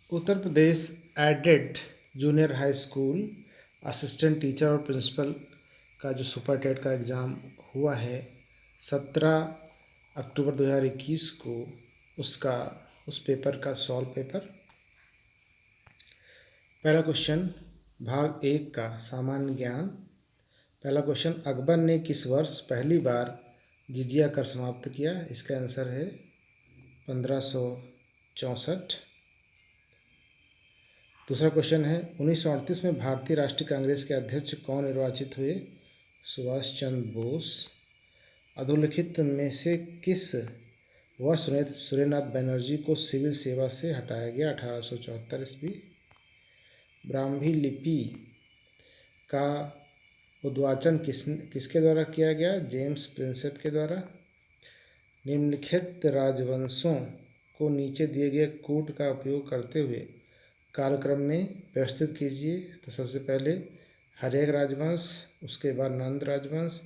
उत्तर Pradesh aided junior high school assistant teacher और principal का जो सुपर टेट का एग्ज़ाम हुआ है 17 अक्टूबर 2021 को, उस पेपर का सॉल्व पेपर। पहला क्वेश्चन भाग 1 का सामान्य ज्ञान। पहला क्वेश्चन, अकबर ने किस वर्ष पहली बार जिजिया कर समाप्त किया? इसका आंसर है 1564। दूसरा क्वेश्चन है 1938 में भारतीय राष्ट्रीय कांग्रेस के अध्यक्ष कौन निर्वाचित हुए? सुभाष चंद्र बोस। अधोलिखित में से किस वर्ष सुरेंद्रनाथ बनर्जी को सिविल सेवा से हटाया गया? 1874 ईस्वी। ब्राह्मी लिपि का उद्वाचन किसके द्वारा किया गया? जेम्स प्रिंसेप के द्वारा। निम्नलिखित राजवंशों को नीचे दिए गए कूट का उपयोग करते हुए कालक्रम में व्यवस्थित कीजिए। तो सबसे पहले हर्यक राजवंश, उसके बाद नंद राजवंश,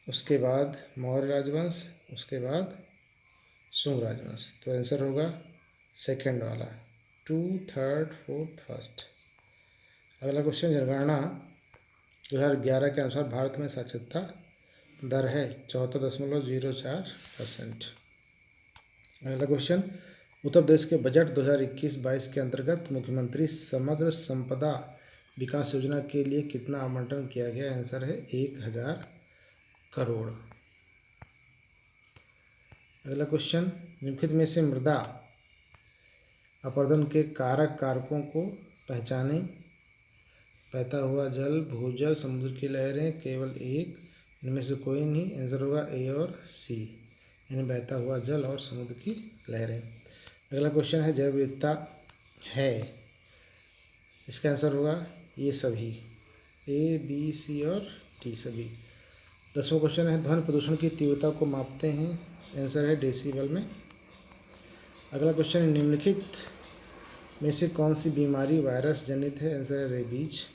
उसके बाद मौर्य राजवंश, उसके बाद शुंग राजवंश। तो आंसर होगा सेकंड वाला, 2, 3, 4, 1। अगला क्वेश्चन, जनगणना 2011 के अनुसार भारत में साक्षरता दर है 74.04%। अगला क्वेश्चन, उत्तर प्रदेश के बजट 2021-22 के अंतर्गत मुख्यमंत्री समग्र संपदा विकास योजना के लिए कितना आवंटन किया गया? आंसर है 1000 करोड़। अगला क्वेश्चन, निम्नलिखित में से मृदा अपरदन के कारकों को पहचानें। बहता हुआ जल, भूजल, समुद्र की लहरें, केवल एक, इनमें से कोई नहीं। आंसर होगा ए और सी, यानी बहता हुआ जल और समुद्र की लहरें। अगला क्वेश्चन है जैव विविधता है, इसका आंसर होगा ये सभी, ए, बी, सी और डी सभी। 10वां क्वेश्चन है ध्वनि प्रदूषण की तीव्रता को मापते हैं। आंसर है डेसिबल में। अगला क्वेश्चन है निम्नलिखित में से कौन सी बीमारी वायरस जनित है? आंसर है रेबीज।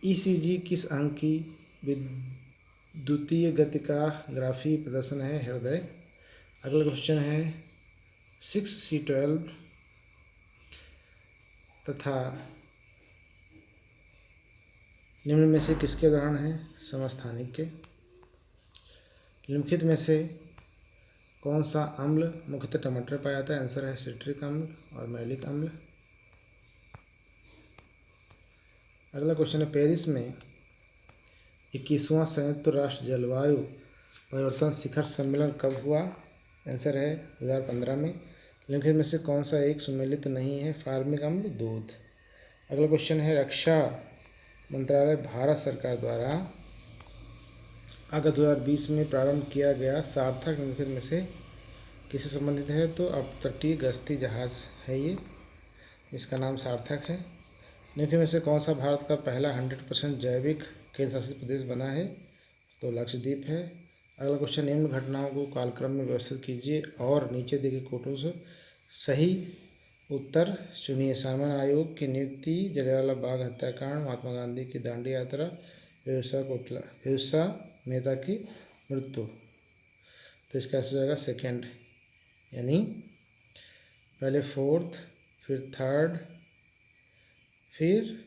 ईसीजी किस अंग की विद्युतीय गति का ग्राफी प्रदर्शन है? हृदय। अगला क्वेश्चन है 6C12 तथा निम्न में से किसके उदाहरण हैं? समस्थानिक के। निम्नलिखित में से कौन सा अम्ल मुख्यतः टमाटर पाया जाता है? आंसर है सिट्रिक अम्ल और मैलिक अम्ल। अगला क्वेश्चन है पेरिस में 21वां संयुक्त राष्ट्र जलवायु परिवर्तन शिखर सम्मेलन कब हुआ? आंसर है 2015 में। निम्नलिखित में से कौन सा एक सुमेलित नहीं है? फार्मिक अम्ल, दूध। अगला क्वेश्चन है रक्षा मंत्रालय भारत सरकार द्वारा अगस्त 2020 में प्रारंभ किया गया सार्थक निम्नलिखित में से किससे संबंधित है? तो अपतटीय गश्ती जहाज है ये, इसका नाम सार्थक है। निम्नलिखित में से कौन सा भारत का पहला 100% जैविक केंद्र शासित प्रदेश बना है? तो लक्षद्वीप है। अगला क्वेश्चन, निम्न घटनाओं को कालक्रम में व्यवस्थित कीजिए और नीचे दिए गए कोटों से सही उत्तर चुनिए। सामान्य आयोग की नियुक्ति, जलियांवाला बाग हत्याकांड, महात्मा गांधी की दांडी यात्रा, बिरसा मेहता की मृत्यु। तो इसका आंसर जाएगा सेकेंड, यानी पहले फोर्थ, फिर थर्ड, फिर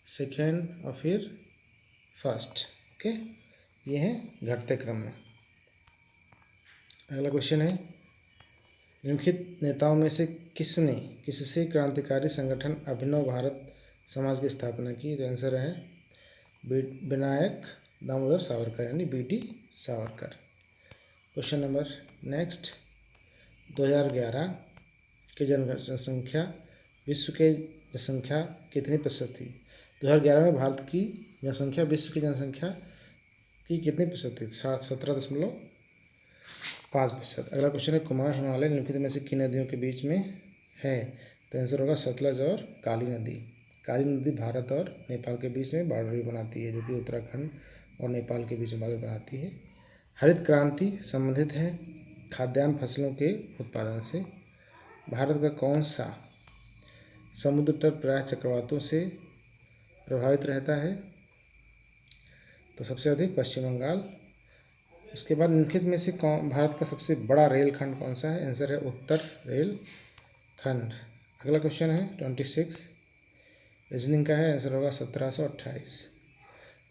सेकेंड और फिर फर्स्ट। ओके, ये है घटते क्रम में। अगला क्वेश्चन है निम्नलिखित नेताओं में से किससे क्रांतिकारी संगठन अभिनव भारत समाज की स्थापना की? तो आंसर है विनायक दामोदर सावरकर, यानी BT Savarkar. Question number next, 2011 की जनसंख्या विश्व की जनसंख्या कितनी प्रतिशत थी? 2011 में भारत की जनसंख्या विश्व की जनसंख्या की कितनी प्रतिशत थी? 17.5%। अगला क्वेश्चन है कुमाऊं हिमालय निम्नलिखित में से किन नदियों के बीच में है? तो आंसर होगा सतलज और काली नदी। काली नदी भारत और नेपाल के बीच में बाउंड्री बनाती है, जो कि उत्तराखंड और नेपाल के बीच में बाउंड्री बनाती है। हरित क्रांति संबंधित है खाद्यान्न फसलों के उत्पादन से। भारत का कौन सा समुद्र तट प्रायः चक्रवातों से प्रभावित रहता है? तो सबसे अधिक पश्चिम बंगाल। उसके बाद निम्नलिखित में से भारत का सबसे बड़ा रेलखंड कौन सा है? आंसर है उत्तर रेल खंड। अगला क्वेश्चन है 26, रीजनिंग का है, आंसर होगा 1728।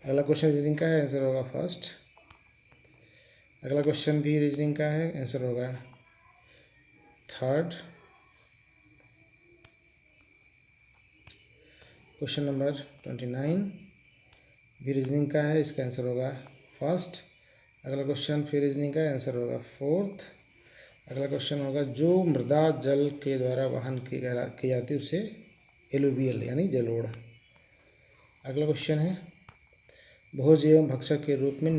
अगला क्वेश्चन रीजनिंग का है, आंसर होगा फर्स्ट। अगला क्वेश्चन भी रीजनिंग का है, आंसर होगा थर्ड। क्वेश्चन नंबर 29 भी रीजनिंग का है, इसका आंसर होगा फर्स्ट। अगला क्वेश्चन फिर रीजनिंग का आंसर होगा फोर्थ। अगला क्वेश्चन होगा जो मृदा जल के द्वारा वहन की जाती है उसे एलुवियल यानी जलोढ़। अगला क्वेश्चन है भोज एवं भक्षक के रूप में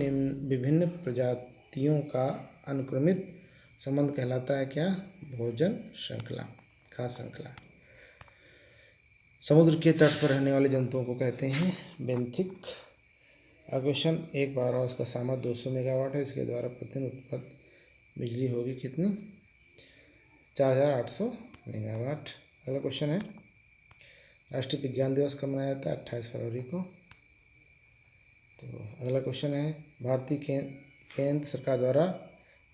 विभिन्न प्रजातियों का अनुक्रमित संबंध कहलाता है क्या? भोजन श्रृंखला, खाद्य श्रृंखला। समुद्र के तट पर रहने वाले जंतुओं को कहते हैं बेंथिक। क्वेश्चन एक पावर हाउस का सामर्थ्य 200 मेगावाट है, इसके द्वारा प्रतिदिन उत्पन्न बिजली होगी कितनी? 4800 मेगावाट। अगला क्वेश्चन है राष्ट्रीय विज्ञान दिवस कब मनाया जाता है? 28 फरवरी को। तो अगला क्वेश्चन है भारतीय केंद्र सरकार द्वारा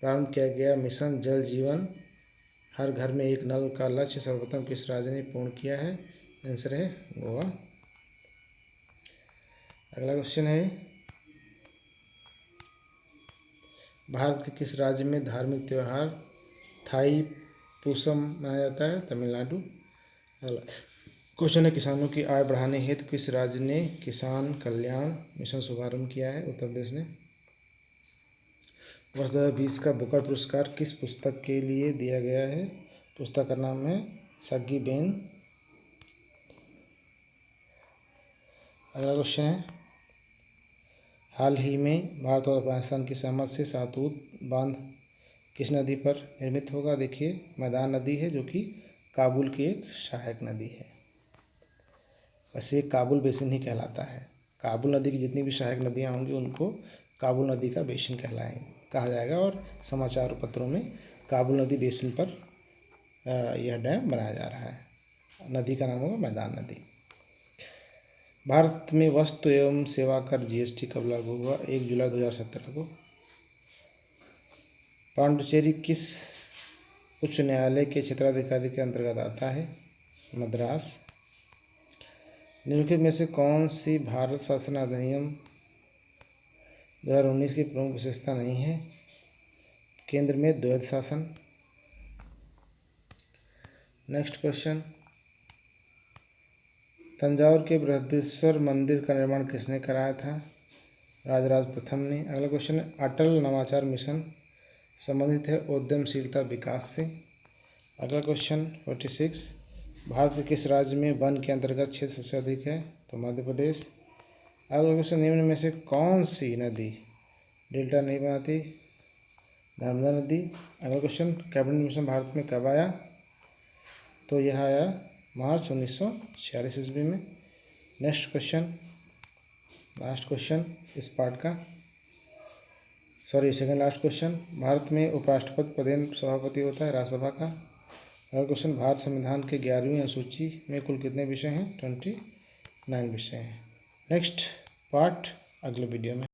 प्रारंभ किया गया मिशन जल जीवन हर घर में एक नल का लक्ष्य सर्वप्रथम किस राज्य ने पूर्ण किया है? आंसर है गोवा। अगला क्वेश्चन है भारत के किस राज्य में धार्मिक त्यौहार थाई पूसम मनाया जाता है? तमिलनाडु। अगला क्वेश्चन है किसानों की आय बढ़ाने हेतु किस राज्य ने किसान कल्याण मिशन शुभारंभ किया है? उत्तर प्रदेश ने। वर्ष 2020 का बुकर पुरस्कार किस पुस्तक के लिए दिया गया है? पुस्तक का नाम है सग्गी बेन। अगला क्वेश्चन है हाल ही में भारत और अफगानिस्तान की सहमति से सातूत बांध किस नदी पर निर्मित होगा? देखिए मैदान नदी है जो कि काबुल की एक सहायक नदी है। वैसे ये काबुल बेसिन ही कहलाता है। काबुल नदी की जितनी भी सहायक नदियाँ होंगी उनको काबुल नदी का बेसिन कहा जाएगा और समाचार पत्रों में काबुल नदी बेसिन पर यह डैम बनाया जा रहा है। नदी का नाम होगा मैदान नदी। भारत में वस्तु एवं सेवा कर जीएसटी कब लागू हुआ? 1 जुलाई 2017 को। पांडुचेरी किस उच्च न्यायालय के क्षेत्राधिकारी के अंतर्गत आता है? मद्रास। निम्नलिखित में से कौन सी भारत शासन अधिनियम 2019 की प्रमुख विशेषता नहीं है? केंद्र में द्वैध शासन। नेक्स्ट क्वेश्चन तंजावुर के बृहदीश्वर मंदिर का निर्माण किसने कराया था? राजराज प्रथम ने। अगला क्वेश्चन है अटल नवाचार मिशन संबंधित है उद्यमशीलता विकास से। अगला क्वेश्चन 46 भारत के किस राज्य में वन के अंतर्गत क्षेत्र सबसे अधिक है? तो मध्य प्रदेश। अगला क्वेश्चन निम्न में से कौन सी नदी डेल्टा नहीं बनाती? नर्मदा नदी। अगला क्वेश्चन कैबिनेट मिशन भारत में कब आया? तो यह आया मार्च 1946 ईस्वी में। नेक्स्ट क्वेश्चन लास्ट क्वेश्चन इस पार्ट का सेकंड लास्ट क्वेश्चन भारत में उपराष्ट्रपति पदेन सभापति होता है राज्यसभा का। अगला क्वेश्चन भारत संविधान के 11वीं अनुसूची में कुल कितने विषय हैं? 29 विषय हैं। नेक्स्ट पार्ट अगले वीडियो में।